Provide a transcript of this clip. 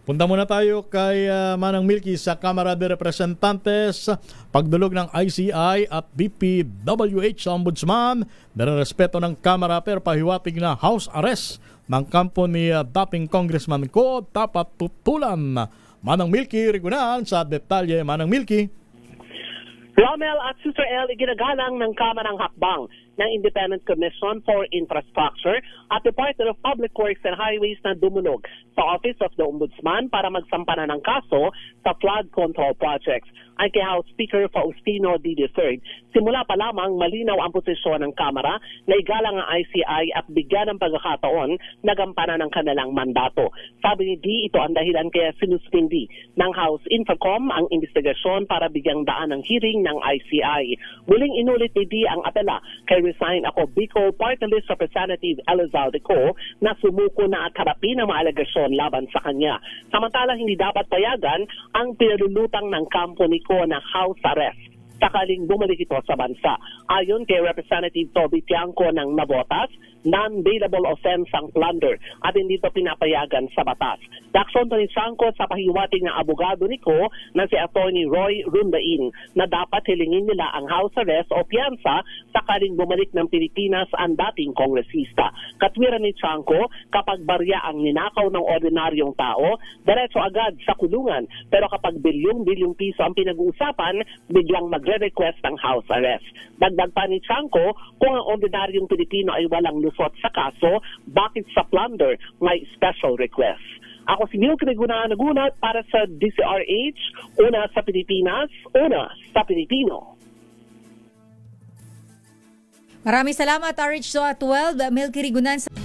Punta muna tayo kay Manang Milky sa Kamara de Representantes. Pagdulog ng ICI at DPWH sa Ombudsman, nirerespeto ng Kamara pero pahiwatig na house arrest ng kampo ni dating Congressman Ko dapat tutulan. Manang Milky, Rigunan sa detalye. Manang Milky. Romel at Sister El, iginagalang ng Kamarang Hakbang ng Independent Commission for Infrastructure at Department of Public Works and Highways na dumulog sa Office of the Ombudsman para magsampa na ng kaso sa flood control projects. Ay kay House Speaker Faustino D. III, simula pa lamang malinaw ang posisyon ng Kamara na igalang ang ICI at bigyan ng pagkakataon na gampanan ng kanilang mandato. Sabi ni D, ito ang dahilan kaya sinuspindi ng House Infocom ang investigasyon para bigyang daan ng hearing ng ICI. Muling inulit ni D ang apela kay Resign Ako Bicol Party List Representative Elizalde Co na sumuko na at harapin ang mga alegasyon laban sa kanya. Samantalang hindi dapat payagan ang pinalulutang ng kampo ni Ko na house arrest sakaling bumalik ito sa bansa. Ayon kay Representative Toby Tiangco ng Navotas, non-bailable offense ang plunder at hindi ito pinapayagan sa batas. Daksyon ni Tiangco sa pahiwatig ng abogado ni Ko na si Attorney Roy Rundain na dapat hilingin nila ang house arrest o piyansa sakaling bumalik ng Pilipinas ang dating kongresista. Katwiran ni Tiangco, kapag barya ang ninakaw ng ordinaryong tao, diretso agad sa kulungan. Pero kapag bilyong-bilyong piso ang pinag-uusapan, biglang magre-request ng house arrest. Dagdag pa ni Tiangco, kung ang ordinaryong Pilipino ay walang lusot sa kaso, bakit sa plunder may special request? Ako si Milky Rigunan nagunat para sa DCRH, una sa Pilipinas, una sa Pilipino. Maraming salamat, RH 12, Milky Rigunan.